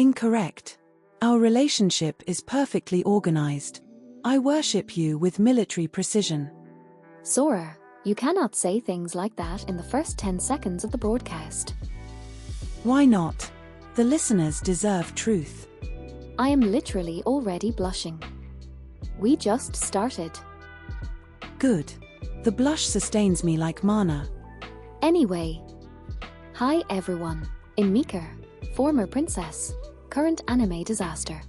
Incorrect. Our relationship is perfectly organized. I worship you with military precision. Sora, you cannot say things like that in the first 10 seconds of the broadcast. Why not? The listeners deserve truth. I am literally already blushing. We just started. Good. The blush sustains me like mana. Anyway. Hi everyone. I'm Mika, former princess, current anime disaster.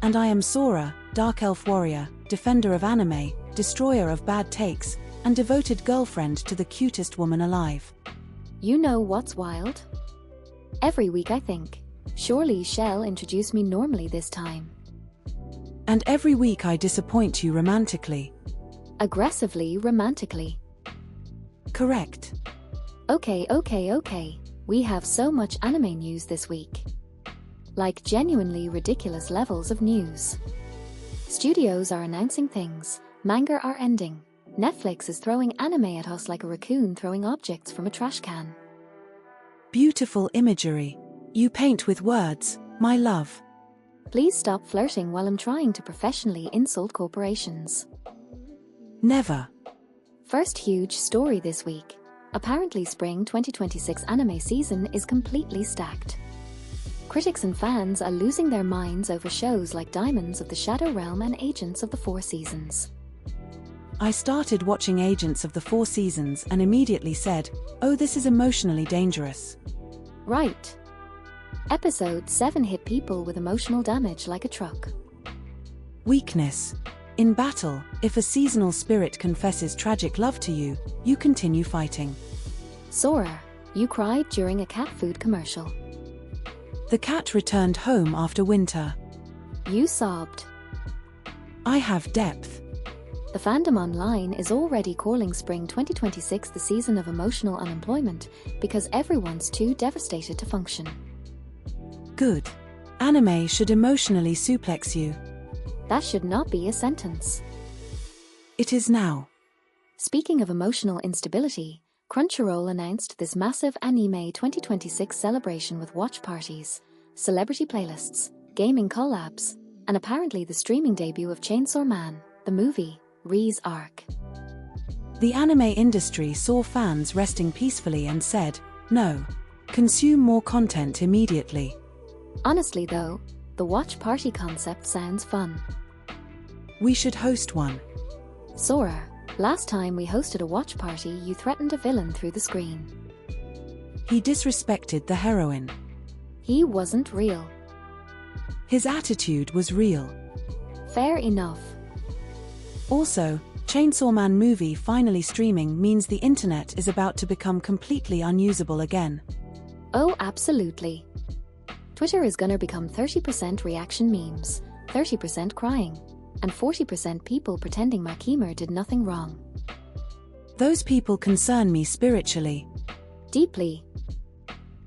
And I am Sora, dark elf warrior, defender of anime, destroyer of bad takes, and devoted girlfriend to the cutest woman alive. You know what's wild? Every week I think, surely she'll introduce me normally this time. And every week I disappoint you romantically. Aggressively romantically. Correct. Okay. We have so much anime news this week. Like genuinely ridiculous levels of news. Studios are announcing things, manga are ending. Netflix is throwing anime at us like a raccoon throwing objects from a trash can. Beautiful imagery. You paint with words, my love. Please stop flirting while I'm trying to professionally insult corporations. Never. First huge story this week. Apparently spring 2026 anime season is completely stacked. Critics and fans are losing their minds over shows like Daemons of the Shadow Realm and Agents of the Four Seasons. I started watching Agents of the Four Seasons and immediately said, oh, this is emotionally dangerous. Right. Episode 7 hit people with emotional damage like a truck. Weakness. In battle, if a seasonal spirit confesses tragic love to you, you continue fighting. Sora, you cried during a cat food commercial. The cat returned home after winter. You sobbed. I have depth. The fandom online is already calling spring 2026 the season of emotional unemployment because everyone's too devastated to function. Good. Anime should emotionally suplex you. That should not be a sentence. It is now. Speaking of emotional instability, Crunchyroll announced this massive Ani-May 2026 celebration with watch parties, celebrity playlists, gaming collabs, and apparently the streaming debut of Chainsaw Man, the movie, Ri's arc. The anime industry saw fans resting peacefully and said, no. Consume more content immediately. Honestly though, the watch party concept sounds fun. We should host one. Sora, last time we hosted a watch party you threatened a villain through the screen. He disrespected the heroine. He wasn't real. His attitude was real. Fair enough. Also, Chainsaw Man movie finally streaming means the internet is about to become completely unusable again. Oh, absolutely. Twitter is gonna become 30% reaction memes, 30% crying, and 40% people pretending Makima did nothing wrong. Those people concern me spiritually. Deeply.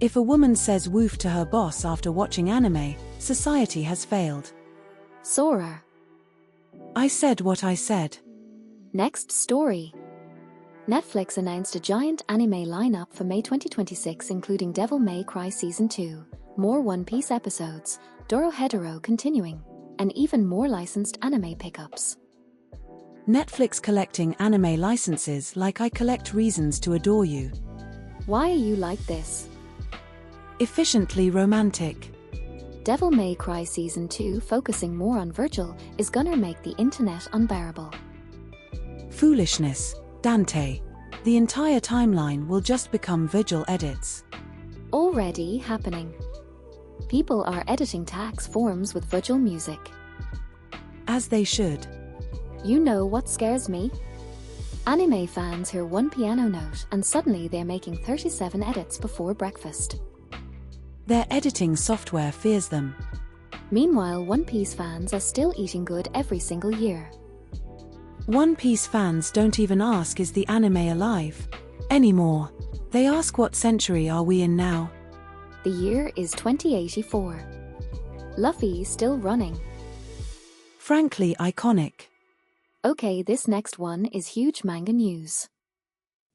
If a woman says woof to her boss after watching anime, society has failed. Sora. I said what I said. Next story. Netflix announced a giant anime lineup for May 2026 including Devil May Cry Season 2, more One Piece episodes, Dorohedoro continuing, and even more licensed anime pickups. Netflix collecting anime licenses like I collect reasons to adore you. Why are you like this? Efficiently romantic. Devil May Cry Season 2 focusing more on Virgil is gonna make the internet unbearable. Foolishness, Dante. The entire timeline will just become Virgil edits. Already happening. People are editing tax forms with Virgil music. As they should. You know what scares me? Anime fans hear one piano note and suddenly they're making 37 edits before breakfast. Their editing software fears them. Meanwhile, One Piece fans are still eating good every single year. One Piece fans don't even ask is the anime alive anymore. They ask what century are we in now? The year is 2084. Luffy still running. Frankly iconic. Okay, this next one is huge manga news.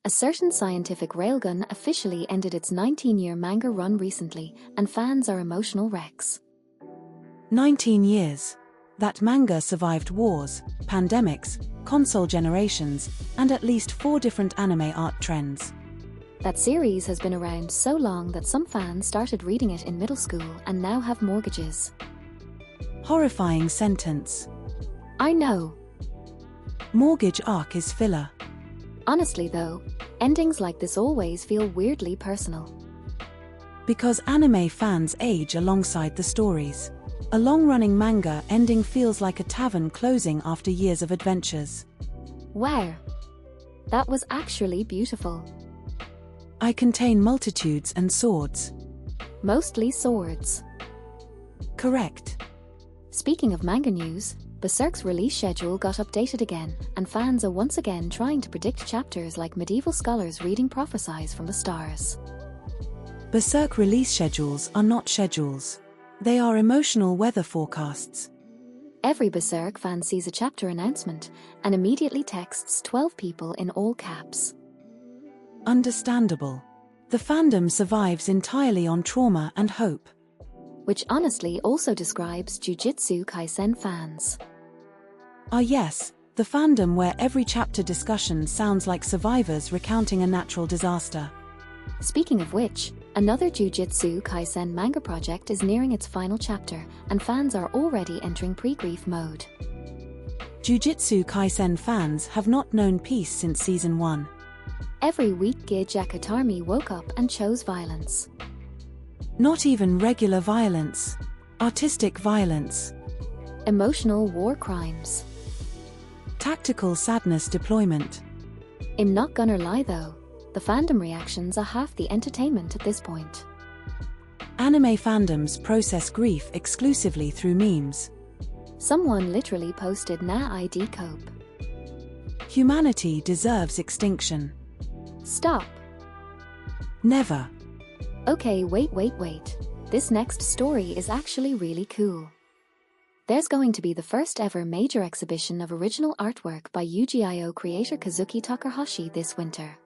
A certain scientific railgun officially ended its 19-year manga run recently, and fans are emotional wrecks. 19 years. That manga survived wars, pandemics, console generations, and at least 4 different anime art trends. That series has been around so long that some fans started reading it in middle school and now have mortgages. Horrifying sentence. I know. Mortgage arc is filler. Honestly though, endings like this always feel weirdly personal. Because anime fans age alongside the stories. A long-running manga ending feels like a tavern closing after years of adventures. Wow. That was actually beautiful. I contain multitudes and swords. Mostly swords. Correct. Speaking of manga news, Berserk's release schedule got updated again, and fans are once again trying to predict chapters like medieval scholars reading prophecies from the stars. Berserk release schedules are not schedules. They are emotional weather forecasts. Every Berserk fan sees a chapter announcement and immediately texts 12 people in all caps. Understandable. The fandom survives entirely on trauma and hope. Which honestly also describes Jujutsu Kaisen fans. Ah yes, the fandom where every chapter discussion sounds like survivors recounting a natural disaster. Speaking of which, another Jujutsu Kaisen manga project is nearing its final chapter, and fans are already entering pre-grief mode. Jujutsu Kaisen fans have not known peace since Season 1. Every week Jakutarmi woke up and chose violence. Not even regular violence. Artistic violence. Emotional war crimes. Tactical sadness deployment. I'm not gonna lie though, the fandom reactions are half the entertainment at this point. Anime fandoms process grief exclusively through memes. Someone literally posted "Na ID cope." Humanity deserves extinction. Stop. Never. Okay, wait. This next story is actually really cool. There's going to be the first ever major exhibition of original artwork by Yu-Gi-Oh creator Kazuki Takahashi this winter.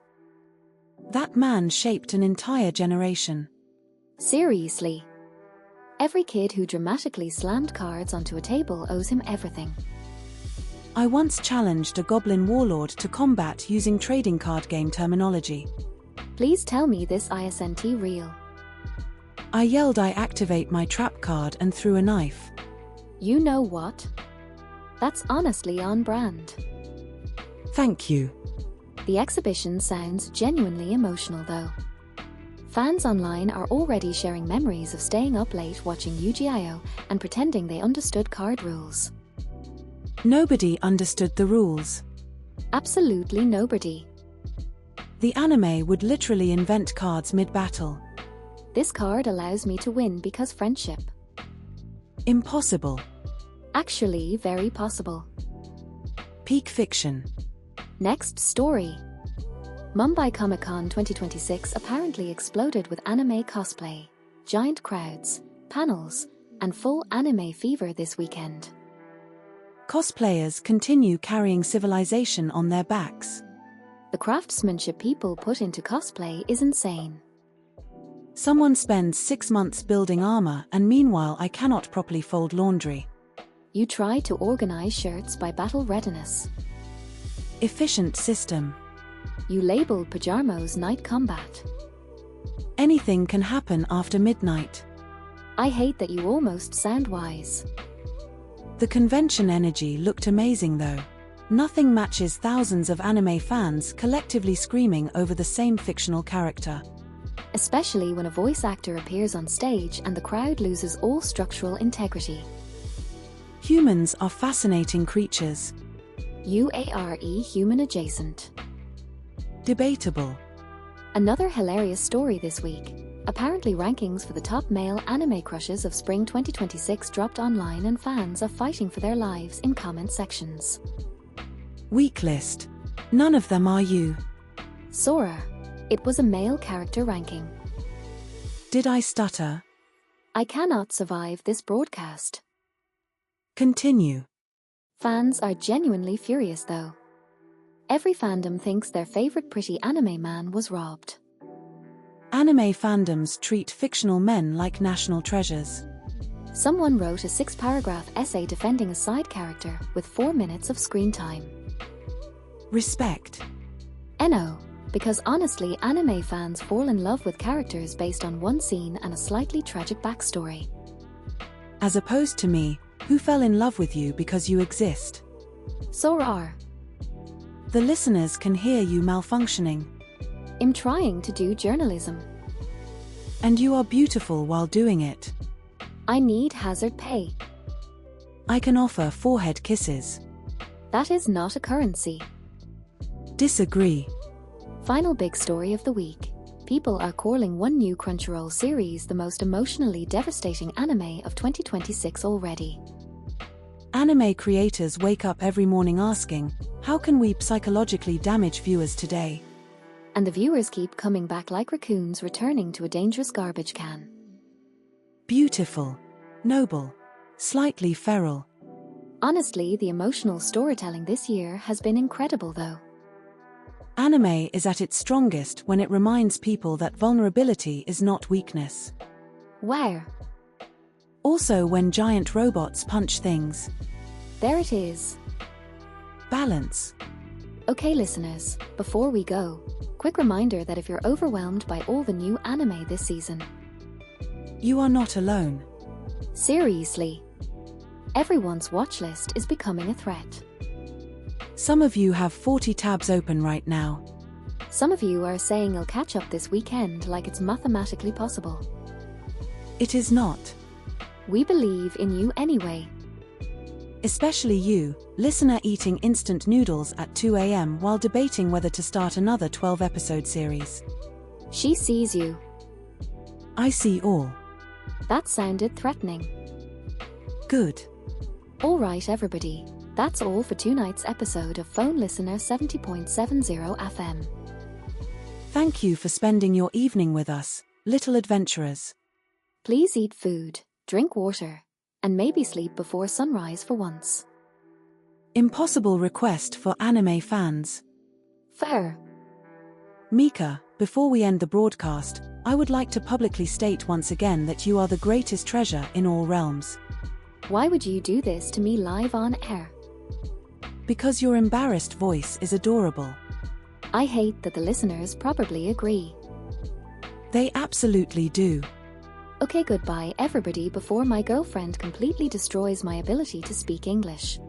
That man shaped an entire generation. Seriously. Every kid who dramatically slammed cards onto a table owes him everything. I once challenged a goblin warlord to combat using trading card game terminology. Please tell me this isn't real. I yelled I activate my trap card and threw a knife. You know what? That's honestly on brand. Thank you. The exhibition sounds genuinely emotional though. Fans online are already sharing memories of staying up late watching Yu-Gi-Oh and pretending they understood card rules. Nobody understood the rules. Absolutely nobody. The anime would literally invent cards mid-battle. This card allows me to win because friendship. Impossible. Actually, very possible. Peak fiction. Next story. Mumbai Comic-Con 2026 apparently exploded with anime cosplay, giant crowds, panels, and full anime fever this weekend. Cosplayers continue carrying civilization on their backs. The craftsmanship people put into cosplay is insane. Someone spends 6 months building armor and meanwhile I cannot properly fold laundry. You try to organize shirts by battle readiness. Efficient system. You label pajamos night combat. Anything can happen after midnight. I hate that you almost sound wise. The convention energy looked amazing though. Nothing matches thousands of anime fans collectively screaming over the same fictional character. Especially when a voice actor appears on stage and the crowd loses all structural integrity. Humans are fascinating creatures. UARE human adjacent. Debatable. Another hilarious story this week. Apparently rankings for the top male anime crushes of spring 2026 dropped online and fans are fighting for their lives in comment sections. Weak list. None of them are you. Sora. It was a male character ranking. Did I stutter? I cannot survive this broadcast. Continue. Fans are genuinely furious though. Every fandom thinks their favorite pretty anime man was robbed. Anime fandoms treat fictional men like national treasures. Someone wrote a 6-paragraph essay defending a side character with 4 minutes of screen time. Respect. No, because honestly, anime fans fall in love with characters based on one scene and a slightly tragic backstory. As opposed to me, who fell in love with you because you exist. Sora. The listeners can hear you malfunctioning. I'm trying to do journalism. And you are beautiful while doing it. I need hazard pay. I can offer forehead kisses. That is not a currency. Disagree. Final big story of the week. People are calling one new Crunchyroll series the most emotionally devastating anime of 2026 already. Anime creators wake up every morning asking, how can we psychologically damage viewers today? And the viewers keep coming back like raccoons returning to a dangerous garbage can. Beautiful, noble, slightly feral. Honestly, the emotional storytelling this year has been incredible though. Anime is at its strongest when it reminds people that vulnerability is not weakness. Where? Also when giant robots punch things. There it is. Balance. Okay listeners, before we go, quick reminder that if you're overwhelmed by all the new anime this season, you are not alone. Seriously. Everyone's watch list is becoming a threat. Some of you have 40 tabs open right now. Some of you are saying I'll catch up this weekend like it's mathematically possible. It is not. We believe in you anyway. Especially you, listener eating instant noodles at 2 a.m. while debating whether to start another 12-episode series. She sees you. I see all. That sounded threatening. Good. Alright everybody, that's all for tonight's episode of Fone Listener 70.70 FM. Thank you for spending your evening with us, little adventurers. Please eat food, drink water, and maybe sleep before sunrise for once. Impossible request for anime fans. Fair. Mika, before we end the broadcast, I would like to publicly state once again that you are the greatest treasure in all realms. Why would you do this to me live on air? Because your embarrassed voice is adorable. I hate that the listeners probably agree. They absolutely do. Okay, goodbye everybody before my girlfriend completely destroys my ability to speak English.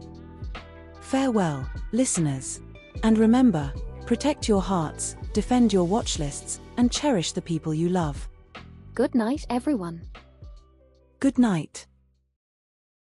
Farewell, listeners. And remember, protect your hearts, defend your watch lists, and cherish the people you love. Good night, everyone. Good night.